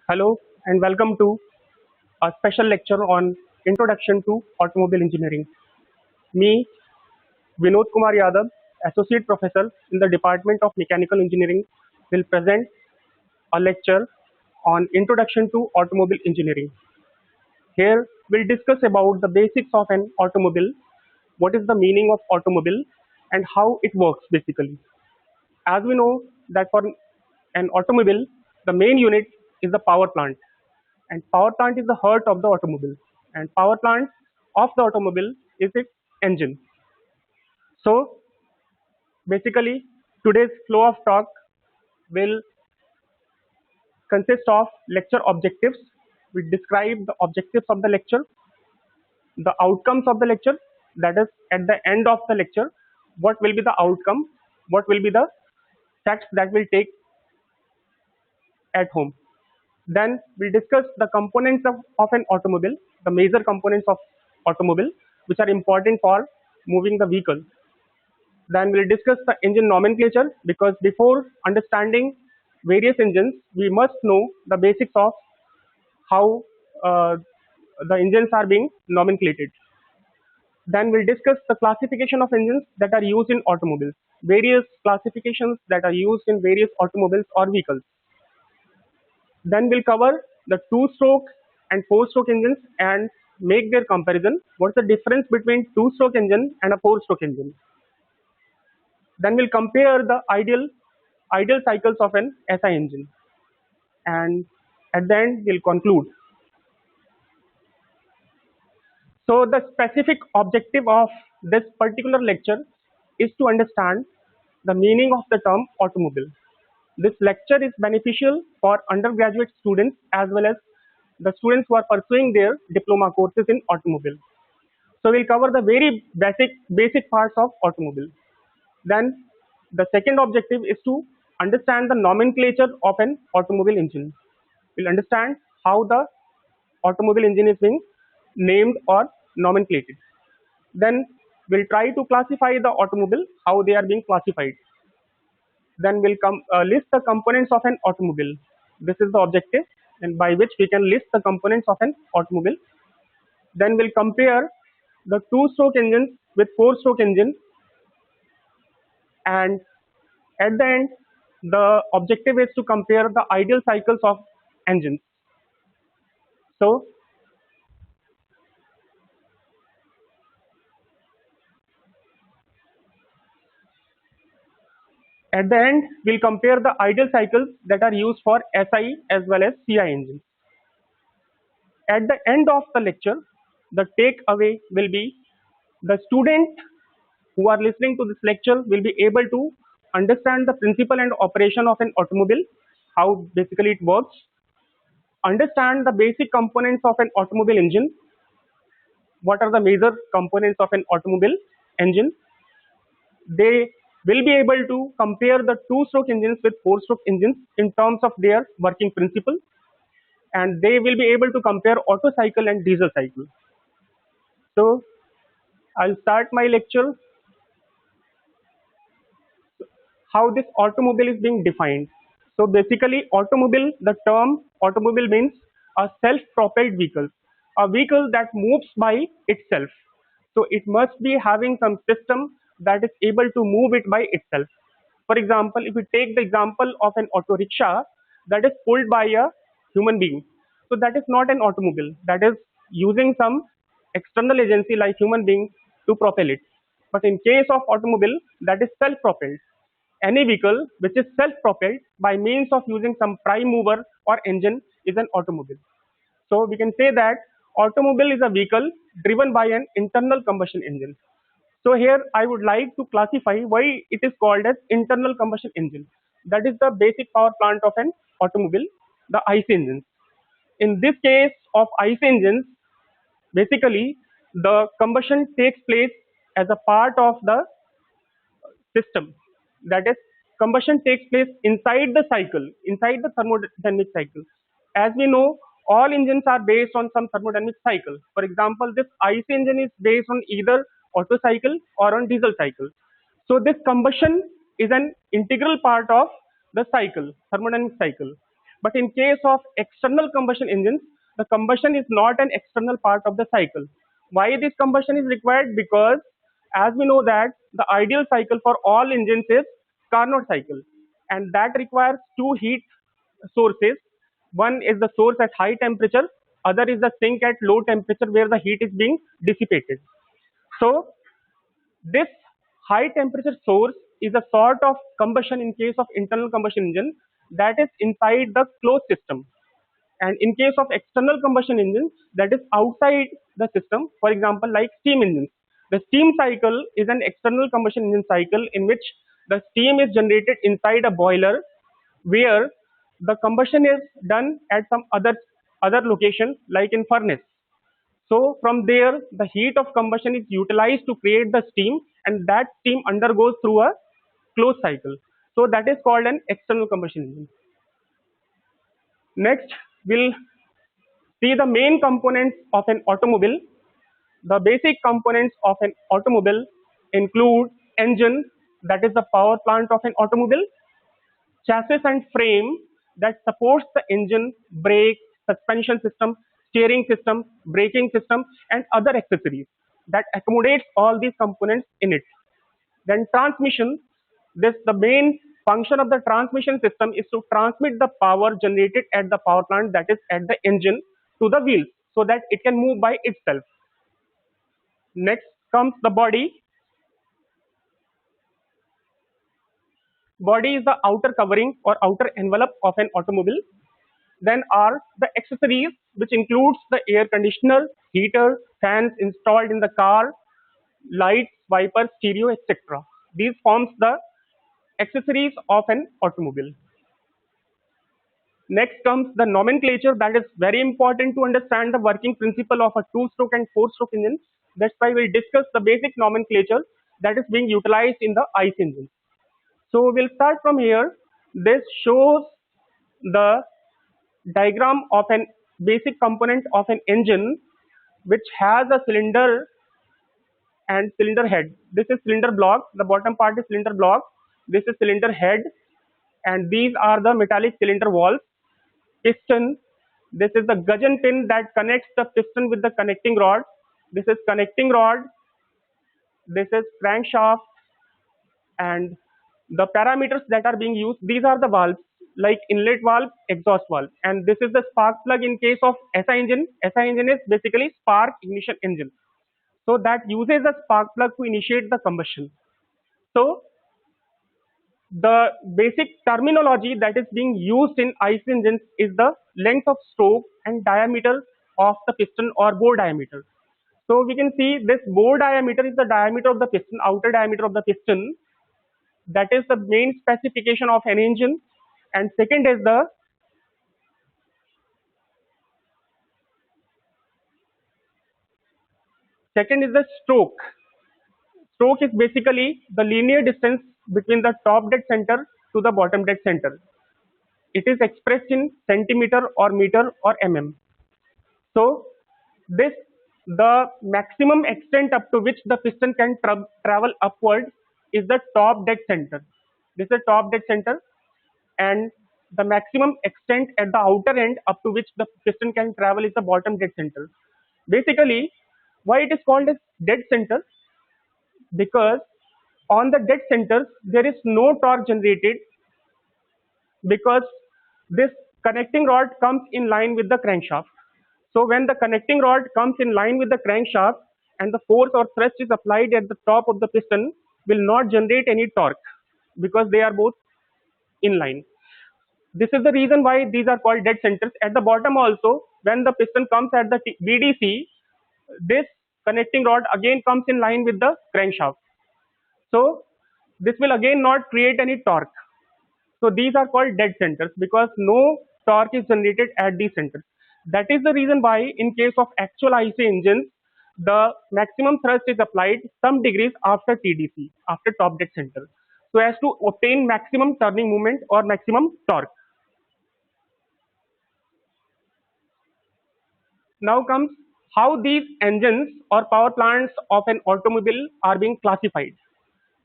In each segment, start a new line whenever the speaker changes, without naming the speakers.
Hello and welcome to a special lecture on Introduction to Automobile Engineering. Me, Vinod Kumar Yadav, Associate Professor in the Department of Mechanical Engineering, will present a lecture on Introduction to Automobile Engineering. Here, we'll discuss about the basics of an automobile, what is the meaning of automobile, and how it works basically. As we know that for an automobile, the main unit is the power plant, and power plant is the heart of the automobile, and power plant of the automobile is its engine. So basically, today's flow of talk will consist of lecture objectives. We describe the objectives of the lecture, the outcomes of the lecture, that is at the end of the lecture, what will be the outcome, what will be the steps that we'll take at home. Then we'll discuss the components of an automobile, the major components of automobile, which are important for moving the vehicle. Then we'll discuss the engine nomenclature, because before understanding various engines, we must know the basics of how the engines are being nomenclated. Then we'll discuss the classification of engines that are used in automobiles, various classifications that are used in various automobiles or vehicles. Then we'll cover the two-stroke and four-stroke engines and make their comparison. What's the difference between two-stroke engine and a four-stroke engine? Then we'll compare the ideal cycles of an SI engine, and at the end we'll conclude. So the specific objective of this particular lecture is to understand the meaning of the term automobile. This lecture is beneficial for undergraduate students as well as the students who are pursuing their diploma courses in automobile. So we'll cover the very basic parts of automobile. Then the second objective is to understand the nomenclature of an automobile engine. We'll understand how the automobile engine is being named or nomenclated. Then we'll try to classify the automobile, how they are being classified. Then we'll list the components of an automobile. This is the objective, and by which we can list the components of an automobile. Then we'll compare the two-stroke engines with four-stroke engine, and at the end the objective is to compare the ideal cycles of engines. So at the end we'll compare the ideal cycles that are used for SI as well as CI engines. At the end of the lecture, the takeaway will be the student who are listening to this lecture will be able to understand the principle and operation of an automobile, how basically it works, understand the basic components of an automobile engine, what are the major components of an automobile engine. They will be able to compare the two-stroke engines with four-stroke engines in terms of their working principle, and they will be able to compare Otto cycle and diesel cycle. So I'll start my lecture. How this automobile is being defined. So basically, automobile, the term automobile means a self-propelled vehicle, a vehicle that moves by itself. So it must be having some system that is able to move it by itself. For example, if we take the example of an auto rickshaw that is pulled by a human being, so that is not an automobile, that is using some external agency like human being to propel it. But in case of automobile, that is self-propelled. Any vehicle which is self-propelled by means of using some prime mover or engine is an automobile. So we can say that automobile is a vehicle driven by an internal combustion engine. So here I would like to classify why it is called as internal combustion engine. That is the basic power plant of an automobile, the IC engines. In this case of IC engines, basically the combustion takes place as a part of the system. That is, combustion takes place inside the cycle, inside the thermodynamic cycle. As we know, all engines are based on some thermodynamic cycle. For example, this IC engine is based on either Otto cycle or on diesel cycle. So this combustion is an integral part of the cycle, thermodynamic cycle. But in case of external combustion engines, the combustion is not an external part of the cycle. Why this combustion is required? Because as we know that the ideal cycle for all engines is Carnot cycle, and that requires two heat sources. One is the source at high temperature, other is the sink at low temperature where the heat is being dissipated. So this high temperature source is a sort of combustion in case of internal combustion engine that is inside the closed system. And in case of external combustion engines, that is outside the system, for example, like steam engines. The steam cycle is an external combustion engine cycle in which the steam is generated inside a boiler where the combustion is done at some other location like in furnace. So from there, the heat of combustion is utilized to create the steam, and that steam undergoes through a closed cycle. So that is called an external combustion engine. Next, we'll see the main components of an automobile. The basic components of an automobile include engine, that is the power plant of an automobile, chassis and frame that supports the engine, brake, suspension system, steering system, braking system, and other accessories that accommodates all these components in it. Then transmission, the main function of the transmission system is to transmit the power generated at the power plant, that is at the engine, to the wheels so that it can move by itself. Next comes the body. Body is the outer covering or outer envelope of an automobile. Then are the accessories, which includes the air conditioner, heater, fans installed in the car, lights, wipers, stereo, etc. These forms the accessories of an automobile. Next comes the nomenclature, that is very important to understand the working principle of a two-stroke and four-stroke engine. That's why we'll discuss the basic nomenclature that is being utilized in the ICE engine. So we'll start from here. This shows the diagram of an basic component of an engine which has a cylinder and cylinder head. This is cylinder block, the bottom part is cylinder block, this is cylinder head, and these are the metallic cylinder walls. Piston, this is the gudgeon pin that connects the piston with the connecting rod. This is connecting rod, this is crankshaft, and the parameters that are being used, these are the valves like inlet valve, exhaust valve, and this is the spark plug in case of SI engine. SI engine is basically spark ignition engine. So that uses a spark plug to initiate the combustion. So the basic terminology that is being used in ICE engines is the length of stroke and diameter of the piston or bore diameter. So we can see this bore diameter is the diameter of the piston, outer diameter of the piston. That is the main specification of an engine. And second is the stroke. Stroke is basically the linear distance between the top dead center to the bottom dead center. It is expressed in centimeter or meter or mm. So the maximum extent up to which the piston can travel upward is the top dead center. This is top dead center, and the maximum extent at the outer end up to which the piston can travel is the bottom dead center. Basically, why it is called as dead center? Because on the dead centers there is no torque generated, because this connecting rod comes in line with the crankshaft. So when the connecting rod comes in line with the crankshaft and the force or thrust is applied at the top of the piston, will not generate any torque because they are both in line. This is the reason why these are called dead centers. At the bottom also, when the piston comes at the VDC, this connecting rod again comes in line with the crankshaft. So this will again not create any torque. So these are called dead centers because no torque is generated at these centers. That is the reason why in case of actual IC engines, the maximum thrust is applied some degrees after TDC, after top dead center, so as to obtain maximum turning moment or maximum torque. Now comes how these engines or power plants of an automobile are being classified.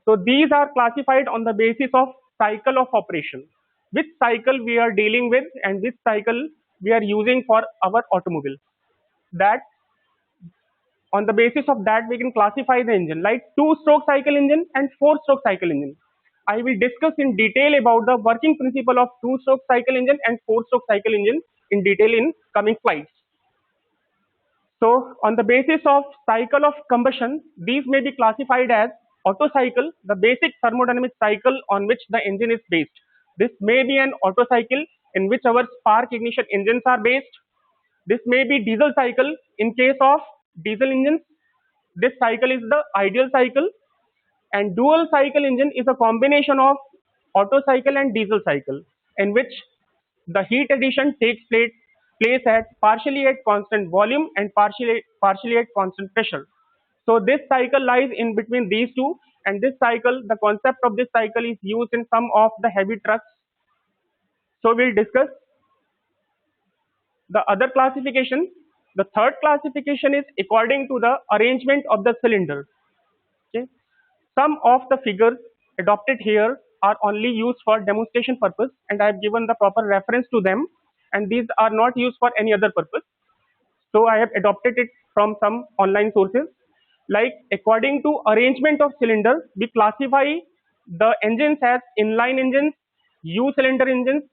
So these are classified on the basis of cycle of operation. which cycle we are dealing with and which cycle we are using for our automobile. That on the basis of that we can classify the engine like two-stroke cycle engine and four-stroke cycle engine. I will discuss in detail about the working principle of two-stroke cycle engine and four-stroke cycle engine in detail in coming slides. So on the basis of cycle of combustion, these may be classified as Otto cycle, the basic thermodynamic cycle on which the engine is based. This may be an Otto cycle in which our spark ignition engines are based. This may be diesel cycle in case of diesel engines. This cycle is the ideal cycle, and dual cycle engine is a combination of Otto cycle and diesel cycle in which the heat addition takes place at partially at constant volume and partially at constant pressure. So this cycle lies in between these two, and this cycle, the concept of this cycle is used in some of the heavy trucks. So we'll discuss the other classification. The third classification is according to the arrangement of the cylinder. Okay. Some of the figures adopted here are only used for demonstration purpose, and I have given the proper reference to them, and these are not used for any other purpose. So I have adopted it from some online sources. Like according to arrangement of cylinder, we classify the engines as inline engines, U cylinder engines,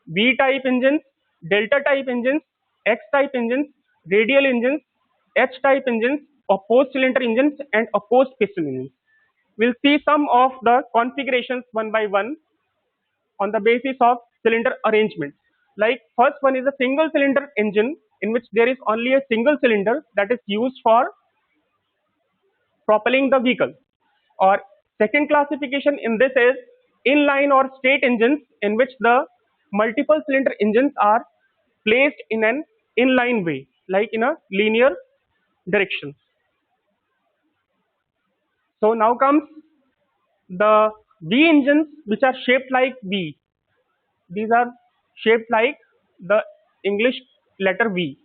V type engines, delta type engines, X type engines, radial engines, H type engines, opposed cylinder engines, and opposed piston engines. We'll see some of the configurations one by one on the basis of cylinder arrangement. Like first one is a single cylinder engine in which there is only a single cylinder that is used for propelling the vehicle. Or second classification in this is inline or straight engines in which the multiple cylinder engines are placed in an inline way, like in a linear direction. So now comes the V engines, which are shaped like V. These are shaped like the English letter V.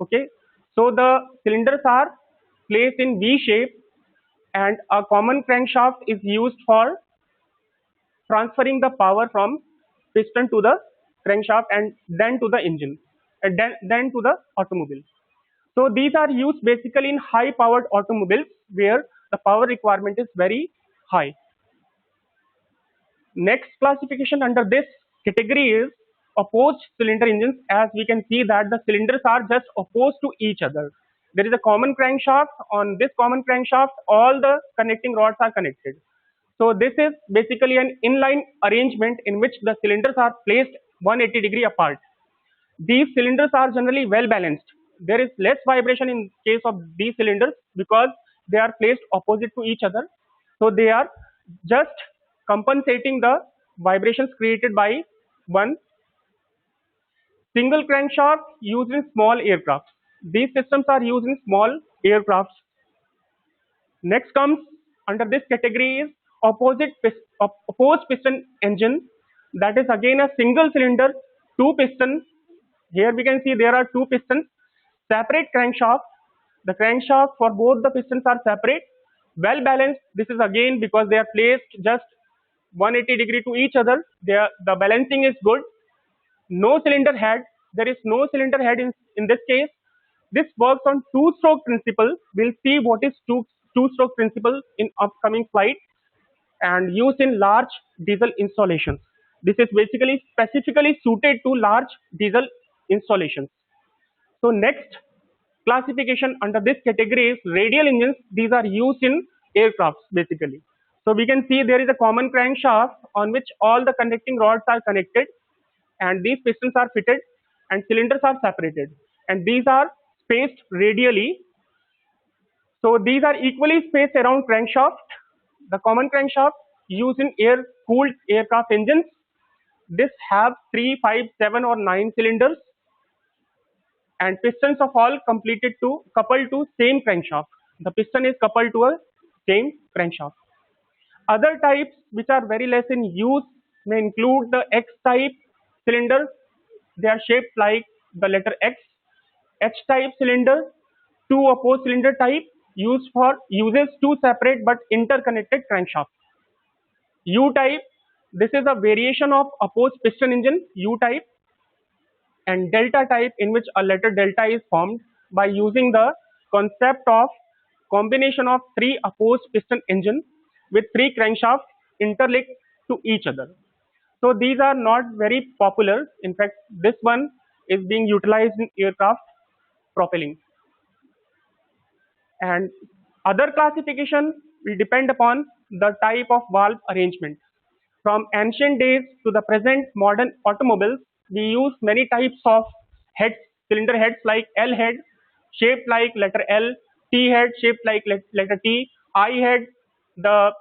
Okay, so the cylinders are placed in V shape, and a common crankshaft is used for transferring the power from piston to the crankshaft and then to the engine and then to the automobile. So these are used basically in high powered automobiles where the power requirement is very high. Next classification under this category is opposed cylinder engines. As we can see that the cylinders are just opposed to each other. There is a common crankshaft. On this common crankshaft, all the connecting rods are connected. So this is basically an inline arrangement in which the cylinders are placed 180-degree apart. These cylinders are generally well balanced. There is less vibration in case of these cylinders because they are placed opposite to each other. So they are just compensating the vibrations created by one single crankshaft used in small aircrafts. These systems are used in small aircrafts. Next comes under this category is opposed piston engine. That is again a single cylinder, two pistons. Here we can see there are two pistons, separate crankshaft. The crankshaft for both the pistons are separate, well balanced. This is again because they are placed just 180-degree to each other. The balancing is good. No cylinder head. There is no cylinder head in this case. This works on two-stroke principle. We'll see what is two-stroke principle in upcoming slide, and used in large diesel installations. This is basically specifically suited to large diesel installations. So next classification under this category is radial engines. These are used in aircrafts basically. So we can see there is a common crankshaft on which all the connecting rods are connected, and these pistons are fitted and cylinders are separated, and these are spaced radially. So these are equally spaced around crankshaft. The common crankshaft used in air-cooled aircraft engines. This have 3, 5, 7 or 9 cylinders, and pistons of all coupled to same crankshaft. The piston is coupled to a same crankshaft. Other types which are very less in use may include the X type cylinders. They are shaped like the letter X. H type cylinder, two opposed cylinder type uses two separate but interconnected crankshafts. U type, This is a variation of opposed piston engine U type and delta type, in which a letter delta is formed by using the concept of combination of three opposed piston engine with three crankshafts interlinked to each other. So these are not very popular. In fact, this one is being utilized in aircraft propelling. And other classification will depend upon the type of valve arrangement. From ancient days to the present modern automobiles, we use many types of heads, cylinder heads like L head, shaped like letter L, T head, shaped like letter T, I head. The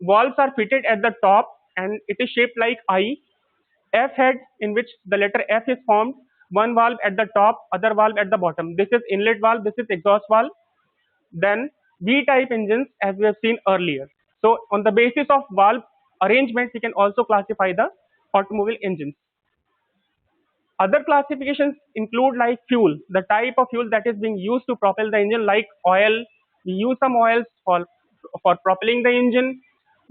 valves are fitted at the top and it is shaped like I. F head, in which the letter F is formed, one valve at the top, other valve at the bottom. This is inlet valve, this is exhaust valve. Then V type engines, as we have seen earlier. So on the basis of valve arrangement, we can also classify the automobile engines. Other classifications include like fuel, the type of fuel that is being used to propel the engine, like oil. We use some oils for propelling the engine.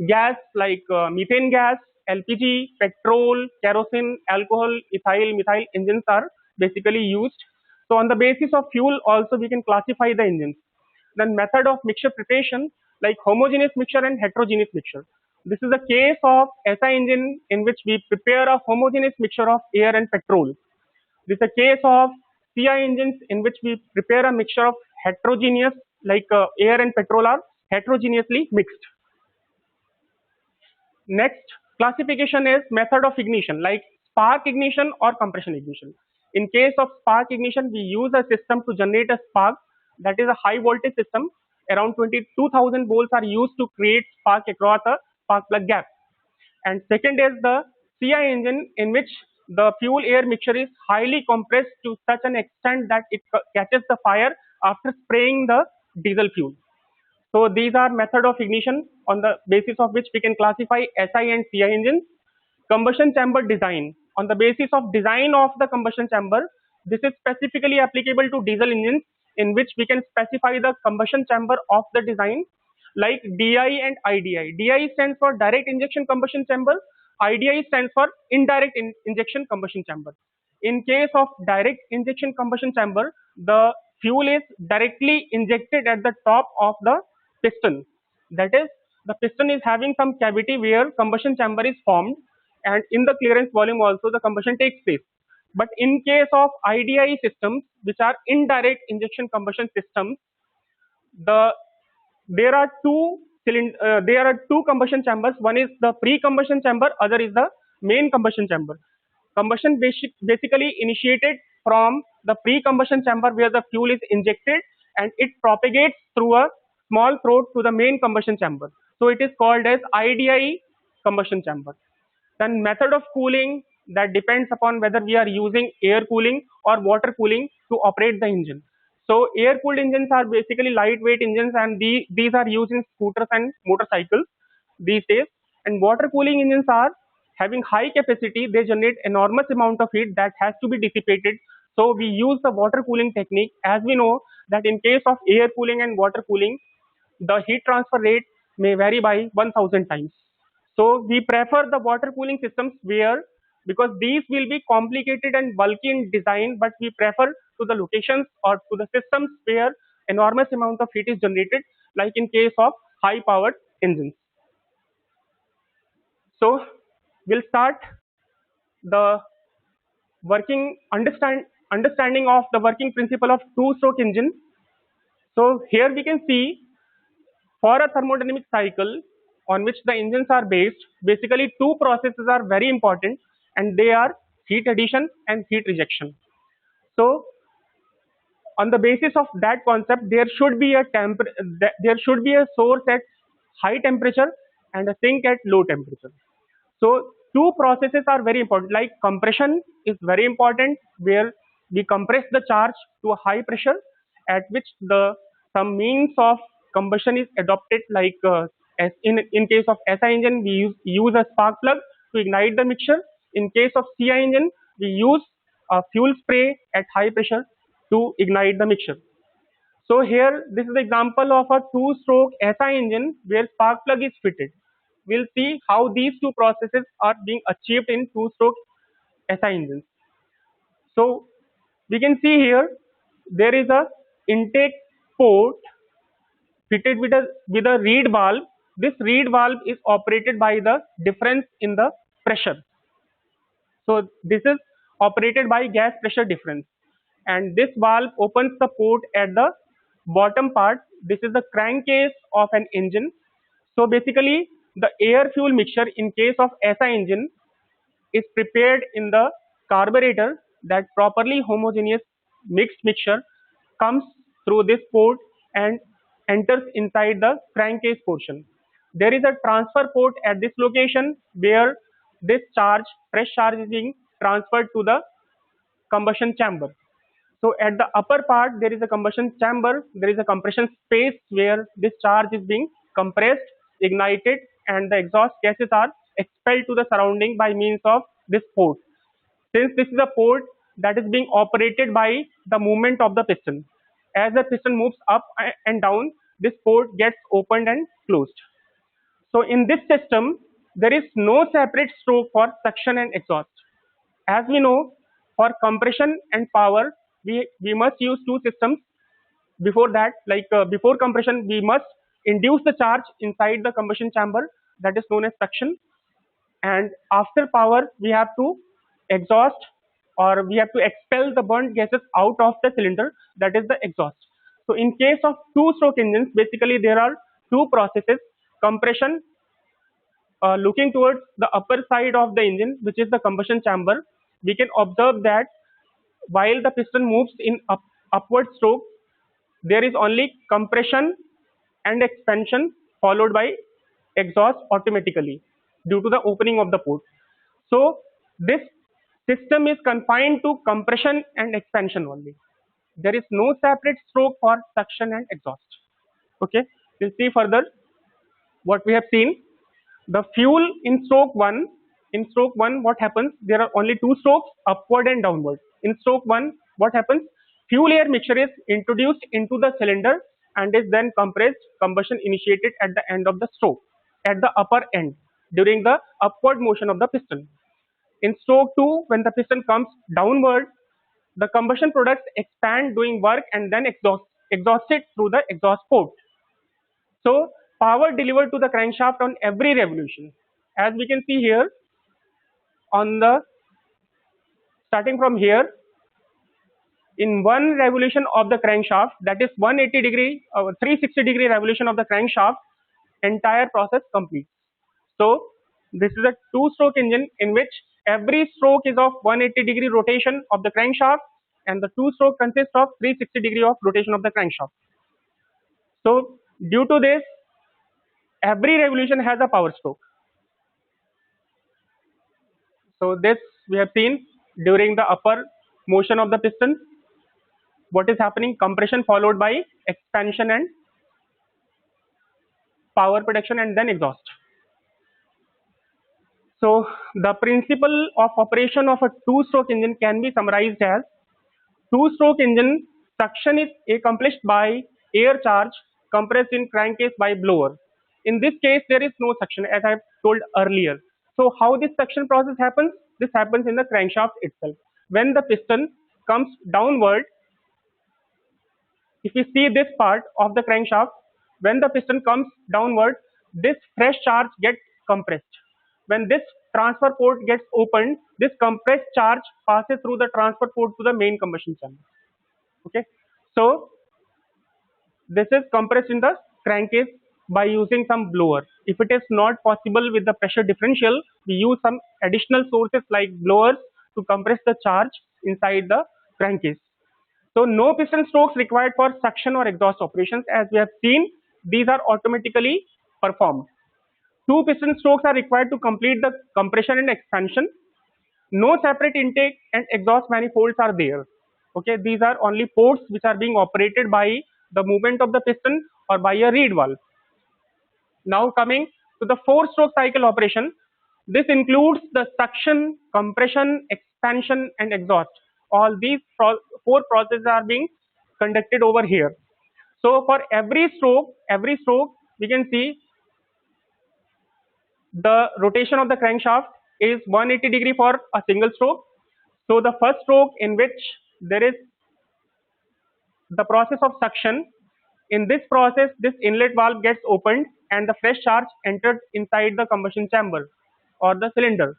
Gas like methane gas, LPG, petrol, kerosene, alcohol, ethyl, methyl engines are basically used. So on the basis of fuel also we can classify the engines. Then method of mixture preparation, like homogeneous mixture and heterogeneous mixture. This is the case of SI engine, in which we prepare a homogeneous mixture of air and petrol. This is a case of CI engines, in which we prepare a mixture of heterogeneous, like air and petrol are heterogeneously mixed. Next classification is method of ignition, like spark ignition or compression ignition. In case of spark ignition, we use a system to generate a spark, that is a high voltage system. Around 22,000 volts are used to create spark across a spark plug gap. And second is the CI engine, in which the fuel air mixture is highly compressed to such an extent that it catches the fire after spraying the diesel fuel. So these are method of ignition on the basis of which we can classify SI and CI engines. Combustion chamber design. On the basis of design of the combustion chamber, this is specifically applicable to diesel engines, in which we can specify the combustion chamber of the design, like DI and IDI. DI stands for direct injection combustion chamber. IDI stands for indirect injection combustion chamber. In case of direct injection combustion chamber, the fuel is directly injected at the top of the piston. That is, the piston is having some cavity where combustion chamber is formed, and in the clearance volume also the combustion takes place. But in case of IDI systems, which are indirect injection combustion systems, there are two combustion chambers. One is the pre-combustion chamber, other is the main combustion chamber. Combustion basically initiated from the pre-combustion chamber, where the fuel is injected and it propagates through a small throat to the main combustion chamber. So it is called as IDI combustion chamber. Then method of cooling, that depends upon whether we are using air cooling or water cooling to operate the engine. So air cooled engines are basically lightweight engines, and these are used in scooters and motorcycles these days. And water cooling engines are having high capacity. They generate enormous amount of heat that has to be dissipated. So we use the water cooling technique. As we know that in case of air cooling and water cooling, the heat transfer rate may vary by 1000 times. So we prefer the water cooling systems where, because these will be complicated and bulky in design, but we prefer to the locations or to the systems where enormous amount of heat is generated, like in case of high powered engines. So we'll start the understanding of the working principle of two-stroke engine. So here we can see, for a thermodynamic cycle on which the engines are based, basically two processes are very important, and they are heat addition and heat rejection. So on the basis of that concept, there should be a source at high temperature and a sink at low temperature. So two processes are very important. Like compression is very important, where we compress the charge to a high pressure, at which some means of combustion is adopted. Like as in case of SI engine, we use a spark plug to ignite the mixture. In case of CI engine, we use a fuel spray at high pressure to ignite the mixture. So here, this is the example of a two-stroke SI engine where spark plug is fitted. we'll see how these two processes are being achieved in two-stroke SI engines. So we can see here there is a intake port fitted with a reed valve. This reed valve is operated by the difference in the pressure. So this is operated by gas pressure difference, and this valve opens the port at the bottom part. This is the crankcase of an engine. So basically the air fuel mixture in case of SI engine is prepared in the carburetor. That properly homogeneous mixed mixture comes through this port and enters inside the crankcase portion. There is a transfer port at this location where this charge, fresh charge, is being transferred to the combustion chamber. So at the upper part there is a combustion chamber, there is a compression space where this charge is being compressed, ignited, and the exhaust gases are expelled to the surrounding by means of this port. Since this is a port that is being operated by the movement of the piston, as the piston moves up and down, this port gets opened and closed. So in this system, there is no separate stroke for suction and exhaust. As we know, for compression and power, we must use two systems. Before that, before compression, we must induce the charge inside the combustion chamber, that is known as suction. And after power, we have to exhaust, or we have to expel the burnt gases out of the cylinder, that is the exhaust. So in case of two-stroke engines, basically there are two processes: compression looking towards the upper side of the engine, which is the combustion chamber. We can observe that while the piston moves in upward stroke, there is only compression and expansion followed by exhaust automatically due to the opening of the port. So this system is confined to compression and expansion only. There is no separate stroke for suction and exhaust. Okay, we'll see further what we have seen. The fuel in stroke 1, what happens? There are only two strokes, upward and downward. In stroke 1, what happens? Fuel air mixture is introduced into the cylinder and is then compressed. Combustion initiated at the end of the stroke, at the upper end, during the upward motion of the piston. In stroke 2, when the piston comes downward, the combustion products expand doing work and then exhausted through the exhaust port. So power delivered to the crankshaft on every revolution, as we can see here, on the starting from here, in one revolution of the crankshaft, that is 180 degree or 360 degree revolution of the crankshaft, entire process completes. So this is a two-stroke engine in which every stroke is of 180 degree rotation of the crankshaft, and the two stroke consists of 360 degree of rotation of the crankshaft. So due to this, every revolution has a power stroke. So this we have seen during the upper motion of the piston. What is happening? Compression followed by expansion and power production and then exhaust. So the principle of operation of a two-stroke engine can be summarized as: two-stroke engine suction is accomplished by air charge compressed in crankcase by blower. In this case, there is no suction, as I have told earlier. So how this suction process happens? This happens in the crankshaft itself. When the piston comes downward, if you see this part of the crankshaft, when the piston comes downward, this fresh charge gets compressed. When this transfer port gets opened, this compressed charge passes through the transfer port to the main combustion chamber. Okay, so this is compressed in the crankcase by using some blower. If it is not possible with the pressure differential, we use some additional sources like blowers to compress the charge inside the crankcase. So no piston strokes required for suction or exhaust operations. As we have seen, these are automatically performed. Two piston strokes are required to complete the compression and expansion. No separate intake and exhaust manifolds are there. Okay, these are only ports which are being operated by the movement of the piston or by a reed valve. Now coming to the four-stroke cycle operation, this includes the suction, compression, expansion and exhaust. All these four processes are being conducted over here. So for every stroke we can see the rotation of the crankshaft is 180 degree for a single stroke. So the first stroke in which there is the process of suction, in this process this inlet valve gets opened and the fresh charge enters inside the combustion chamber or the cylinder.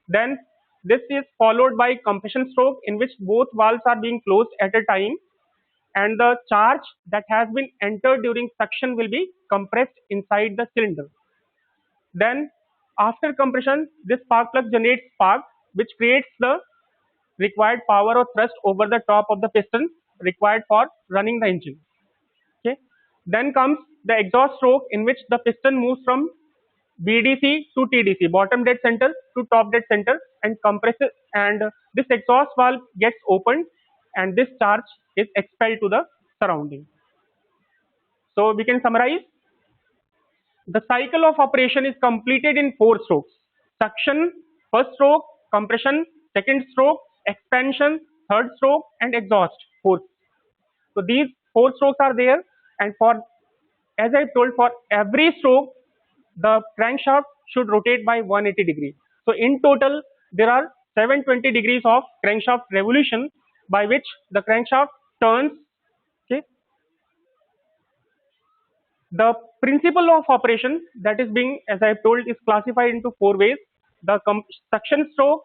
Then this is followed by compression stroke in which both valves are being closed at a time and the charge that has been entered during suction will be compressed inside the cylinder. Then after compression, this spark plug generates spark which creates the required power or thrust over the top of the piston required for running the engine. Okay. Then comes the exhaust stroke in which the piston moves from BDC to TDC, bottom dead center to top dead center, and compresses, and this exhaust valve gets opened and this charge is expelled to the surrounding. So we can summarize. The cycle of operation is completed in 4 strokes: suction, first stroke; compression, second stroke; expansion, third stroke; and exhaust, fourth. So these 4 strokes are there, and for, as I told, for every stroke the crankshaft should rotate by 180 degrees. So in total there are 720 degrees of crankshaft revolution by which the crankshaft turns. Okay. The principle of operation that is being, as I have told, is classified into 4 ways: the suction stroke,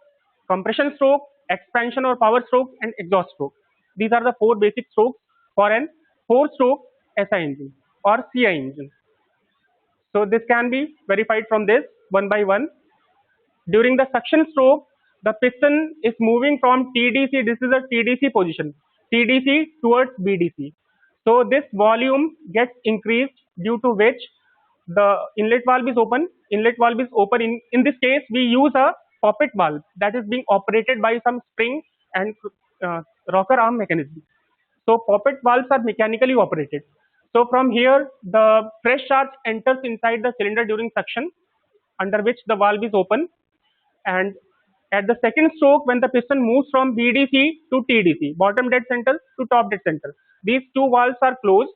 compression stroke, expansion or power stroke, and exhaust stroke. These are the 4 basic strokes for an 4-stroke SI engine or CI engine. So this can be verified from this one by one. During the suction stroke, the piston is moving from TDC, this is a TDC position, TDC towards BDC. So this volume gets increased, due to which the inlet valve is open. Inlet valve is open. In this case, we use a poppet valve that is being operated by some spring and rocker arm mechanism. So poppet valves are mechanically operated. So from here, the fresh charge enters inside the cylinder during suction, under which the valve is open. And at the second stroke, when the piston moves from BDC to TDC, bottom dead center to top dead center, these 2 valves are closed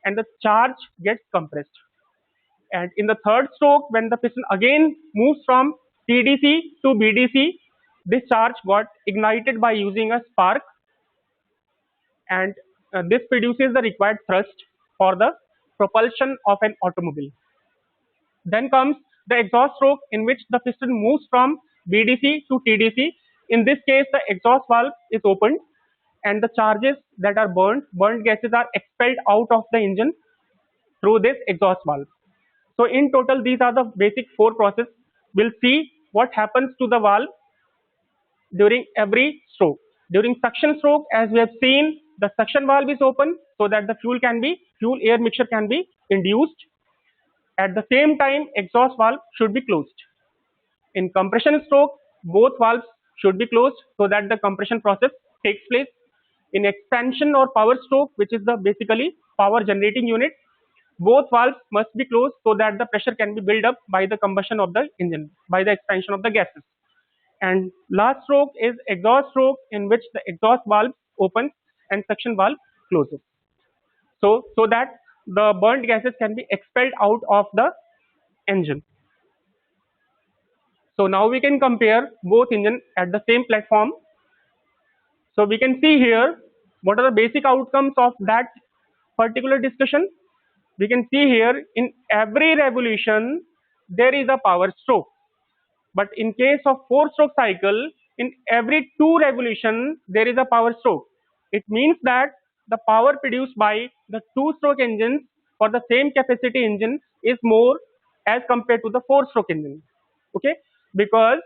and the charge gets compressed. And in the third stroke, when the piston again moves from TDC to BDC, this charge got ignited by using a spark, and this produces the required thrust for the propulsion of an automobile. Then comes the exhaust stroke in which the piston moves from BDC to TDC. In this case, the exhaust valve is opened and the charges that are burnt gases are expelled out of the engine through this exhaust valve. So in total, these are the basic 4 processes. We'll see what happens to the valve during every stroke. During suction stroke, as we have seen, the suction valve is open so that the fuel air mixture can be induced. At the same time, exhaust valve should be closed. In compression stroke, both valves should be closed so that the compression process takes place. In expansion or power stroke, which is the basically power generating unit, both valves must be closed so that the pressure can be built up by the combustion of the engine, by the expansion of the gases. And last stroke is exhaust stroke, in which the exhaust valve opens and suction valve closes. So that the burnt gases can be expelled out of the engine. So now we can compare both engines at the same platform. So we can see here what are the basic outcomes of that particular discussion. We can see here, in every revolution there is a power stroke, but in case of 4-stroke cycle, in every 2 revolution there is a power stroke. It means that the power produced by the 2-stroke engines for the same capacity engine is more as compared to the 4-stroke engine. Okay, because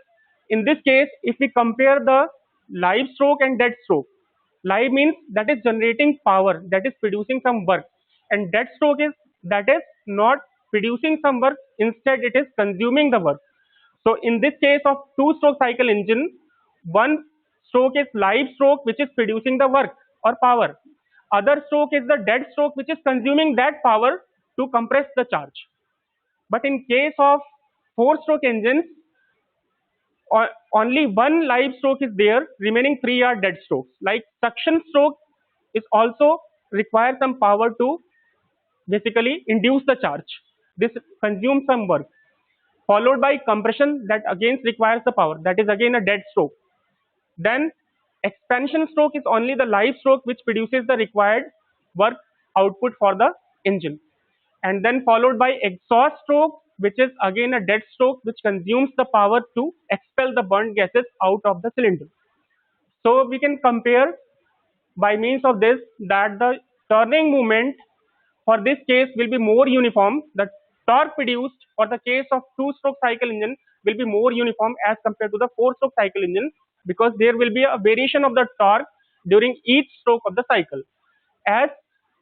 in this case, if we compare the live stroke and dead stroke, live means that is generating power, that is producing some work, and dead stroke is that is not producing some work, instead it is consuming the work. So in this case of 2-stroke cycle engine, 1 stroke is live stroke which is producing the work or power. Other stroke is the dead stroke which is consuming that power to compress the charge. But in case of 4-stroke engines, only 1 live stroke is there, remaining 3 are dead strokes. Like suction stroke is also requires some power to basically induce the charge. This consumes some work. followed by compression that again requires the power, that is again a dead stroke. Then expansion stroke is only the live stroke which produces the required work output for the engine, and then followed by exhaust stroke, which is again a dead stroke which consumes the power to expel the burnt gases out of the cylinder. So we can compare by means of this that the turning movement for this case will be more uniform. The torque produced for the case of two-stroke cycle engine will be more uniform as compared to the four-stroke cycle engine, because there will be a variation of the torque during each stroke of the cycle, as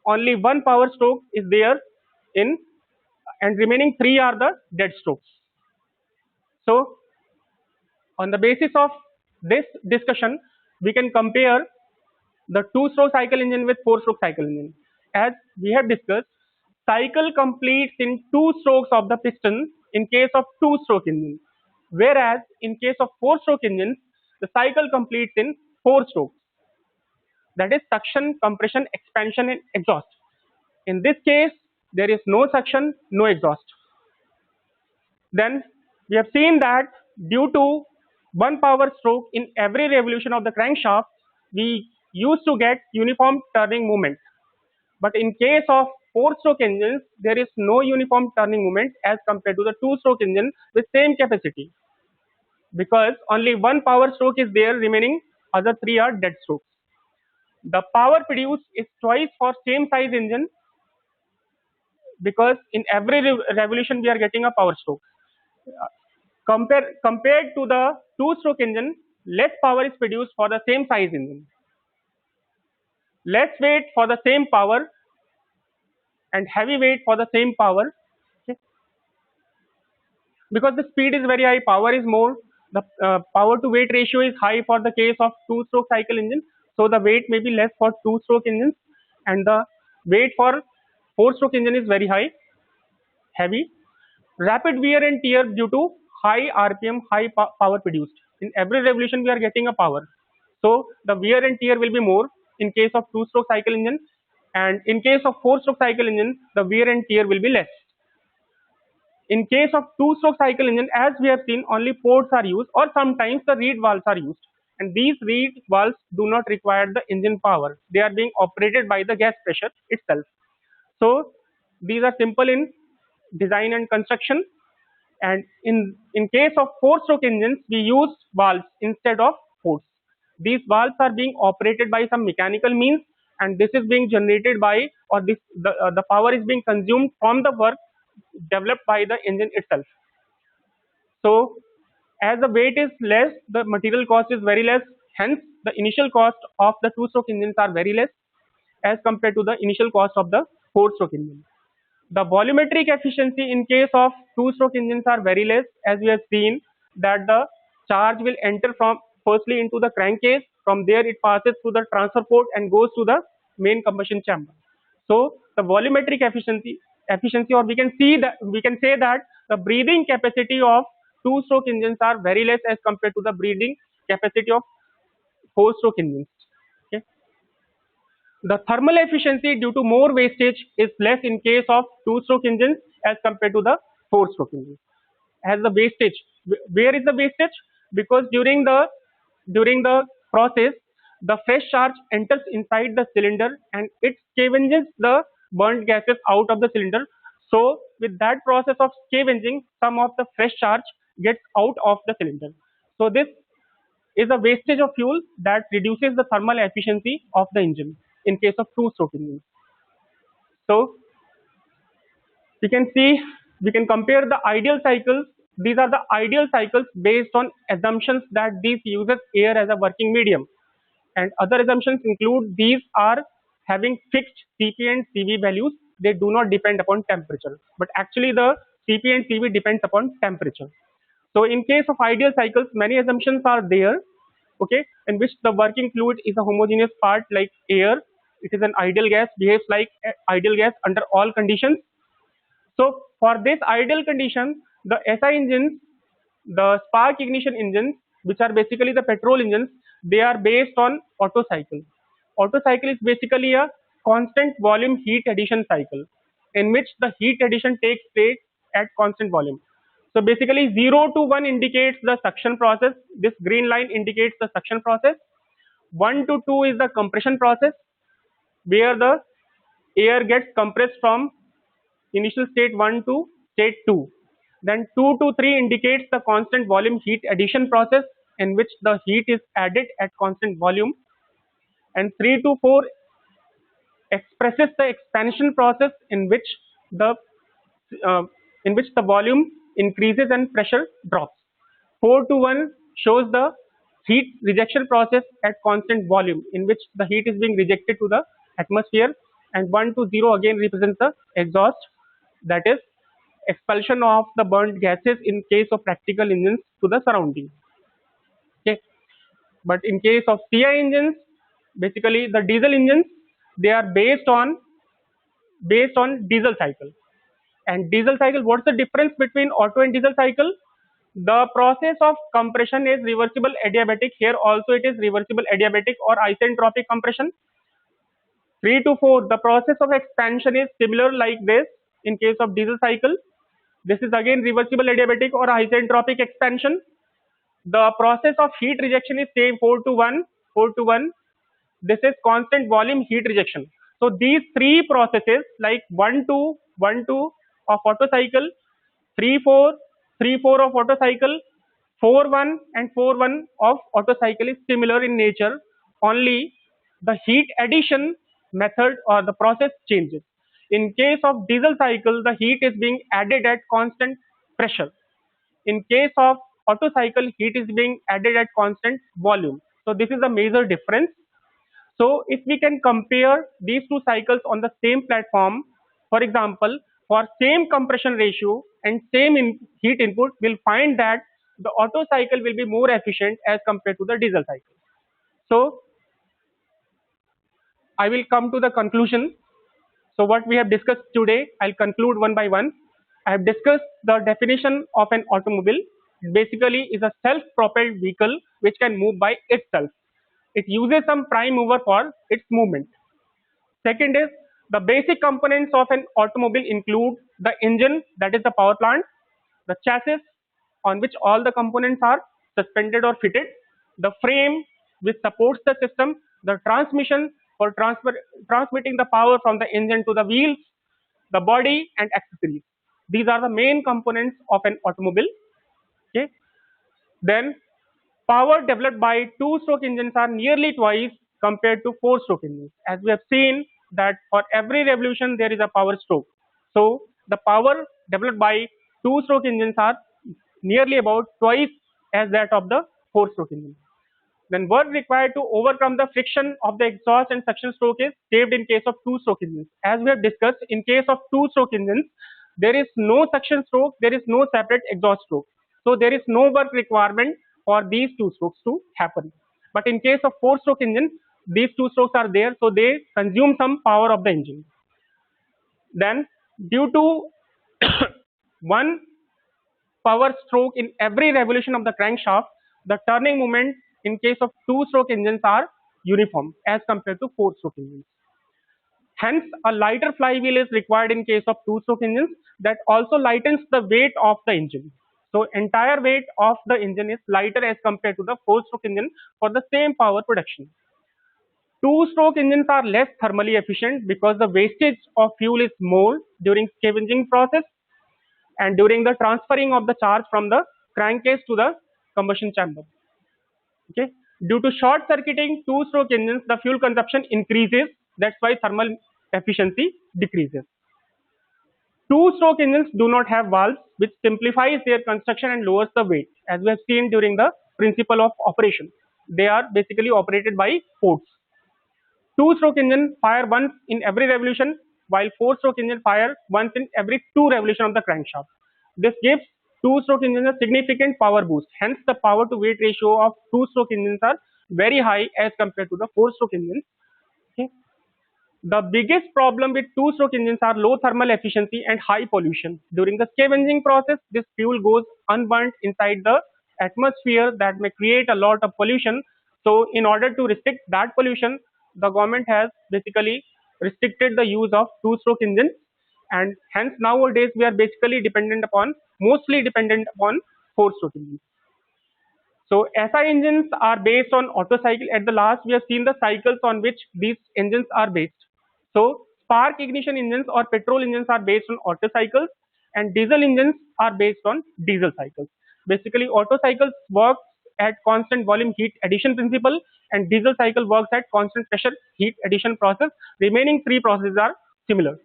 only one power stroke is there in, and remaining three are the dead strokes. So on the basis of this discussion, we can compare the two-stroke cycle engine with four-stroke cycle engine. As we have discussed, cycle completes in two strokes of the piston in case of two-stroke engine, whereas in case of four-stroke engines, the cycle completes in four strokes. That is suction, compression, expansion, and exhaust. In this case, there is no suction, no exhaust. Then we have seen that due to one power stroke in every revolution of the crankshaft, we used to get uniform turning movement. But in case of four-stroke engines, there is no uniform turning movement as compared to the two-stroke engine with same capacity, because only one power stroke is there, remaining other three are dead strokes. The power produced is twice for same size engine, because in every revolution we are getting a power stroke. Compared to the two-stroke engine, less power is produced for the same size engine, less weight for the same power, and heavy weight for the same power. Okay. Because the speed is very high, power is more, the power to weight ratio is high for the case of two-stroke cycle engine, so the weight may be less for two-stroke engines, and the weight for four-stroke engine is very high, heavy. Rapid wear and tear due to high RPM, high power produced. In every revolution we are getting a power, so the wear and tear will be more in case of two-stroke cycle engine, and in case of four-stroke cycle engine, the wear and tear will be less. In case of two-stroke cycle engine, as we have seen, only ports are used, or sometimes the reed valves are used, and these reed valves do not require the engine power. They are being operated by the gas pressure itself. So these are simple in design and construction. And in case of four-stroke engines, we use valves instead of ports. These valves are being operated by some mechanical means, and this is being generated by, or the power is being consumed from the work developed by the engine itself. So as the weight is less, the material cost is very less, hence the initial cost of the two-stroke engines are very less as compared to the initial cost of the four-stroke engine. The volumetric efficiency in case of two-stroke engines are very less, as we have seen that the charge will enter from firstly into the crankcase, from there it passes through the transfer port and goes to the main combustion chamber. So the volumetric efficiency, or we can say that the breathing capacity of two-stroke engines are very less as compared to the breathing capacity of four-stroke engines. Okay. The thermal efficiency due to more wastage is less in case of two-stroke engines as compared to the four-stroke engines. As the wastage, where is the wastage? Because during the process, the fresh charge enters inside the cylinder and it scavenges the burnt gases out of the cylinder. So with that process of scavenging, some of the fresh charge gets out of the cylinder. So this is a wastage of fuel that reduces the thermal efficiency of the engine in case of two-stroke engines. So we can compare the ideal cycles. These are the ideal cycles based on assumptions that these uses air as a working medium, and other assumptions include these are having fixed Cp and Cv values. They do not depend upon temperature, but actually the Cp and Cv depends upon temperature. So in case of ideal cycles, many assumptions are there, okay, in which the working fluid is a homogeneous part like air. It is an ideal gas, behaves like ideal gas under all conditions. So for this ideal condition, the SI engines, the spark ignition engines, which are basically the petrol engines, they are based on Otto cycle. Otto cycle is basically a constant volume heat addition cycle in which the heat addition takes place at constant volume. So basically 0 to 1 indicates the suction process. This green line indicates the suction process. 1 to 2 is the compression process, where the air gets compressed from initial state 1 to state 2. Then 2 to 3 indicates the constant volume heat addition process, in which the heat is added at constant volume. And 3 to 4 expresses the expansion process, uh, in which the volume increases and pressure drops. 4 to 1 shows the heat rejection process at constant volume, in which the heat is being rejected to the atmosphere. And 1 to 0 again represents the exhaust, that is expulsion of the burnt gases in case of practical engines to the surrounding. Okay, but in case of CI engines, basically the diesel engines, they are based on diesel cycle. And diesel cycle, what's the difference between Otto and diesel cycle? The process of compression is reversible adiabatic. Here also it is reversible adiabatic or isentropic compression. 3 to 4, the process of expansion is similar like this in case of diesel cycle. This is again reversible adiabatic or isentropic expansion. The process of heat rejection is same, 4 to 1, 4 to 1. This is constant volume heat rejection. So these three processes, like 1 2 1 2 of Otto cycle, 3 4 3 4 of Otto cycle, 4 1 and 4 1 of Otto cycle is similar in nature. Only the heat addition method or the process changes. In case of diesel cycle, the heat is being added at constant pressure. In case of Otto cycle, heat is being added at constant volume. So this is the major difference. So if we can compare these two cycles on the same platform, for example, for same compression ratio and same heat input, we'll find that the Otto cycle will be more efficient as compared to the diesel cycle. So I will come to the conclusion. So what we have discussed today, I'll conclude one by one. I have discussed the definition of an automobile. Basically is a self-propelled vehicle which can move by itself. It uses some prime mover for its movement. Second is, the basic components of an automobile include the engine, that is the power plant, the chassis on which all the components are suspended or fitted, the frame which supports the system, the transmission for transmitting the power from the engine to the wheels, the body and accessories. These are the main components of an automobile. Okay. Then power developed by two-stroke engines are nearly twice compared to four-stroke engines. As we have seen that for every revolution there is a power stroke. So the power developed by two-stroke engines are nearly about twice as that of the four-stroke engine. Then work required to overcome the friction of the exhaust and suction stroke is saved in case of two-stroke engines. As we have discussed, in case of two-stroke engines, there is no suction stroke, there is no separate exhaust stroke. So there is no work requirement for these two strokes to happen. But in case of four-stroke engine, these two strokes are there, so they consume some power of the engine. Then due to one power stroke in every revolution of the crankshaft, the turning moment in case of two-stroke engines are uniform as compared to four-stroke engines. Hence, a lighter flywheel is required in case of two-stroke engines, that also lightens the weight of the engine. So entire weight of the engine is lighter as compared to the four-stroke engine for the same power production. Two-stroke engines are less thermally efficient because the wastage of fuel is more during scavenging process and during the transferring of the charge from the crankcase to the combustion chamber. Okay. Due to short circuiting two-stroke engines, the fuel consumption increases. That's why thermal efficiency decreases. Two-stroke engines do not have valves, which simplifies their construction and lowers the weight, as we have seen during the principle of operation. They are basically operated by ports. Two-stroke engine fire once in every revolution, while four-stroke engine fire once in every two revolution of the crankshaft. This gives two-stroke engines a significant power boost. Hence, the power to weight ratio of two-stroke engines are very high as compared to the four-stroke engines. Okay. The biggest problem with two-stroke engines are low thermal efficiency and high pollution. During the scavenging process, this fuel goes unburnt inside the atmosphere that may create a lot of pollution. So in order to restrict that pollution, the government has basically restricted the use of two-stroke engines, and hence nowadays we are basically mostly dependent upon forced rotation. So SI engines are based on Otto cycle. At the last, we have seen the cycles on which these engines are based. So spark ignition engines or petrol engines are based on Otto cycles, and diesel engines are based on diesel cycles. Basically, Otto cycles work at constant volume heat addition principle, and diesel cycle works at constant pressure heat addition process. Remaining three processes are similar.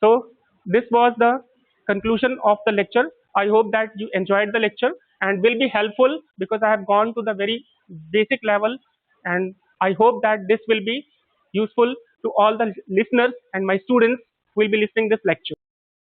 So this was the conclusion of the lecture. I hope that you enjoyed the lecture and will be helpful, because I have gone to the very basic level, and I hope that this will be useful to all the listeners and my students who will be listening this lecture.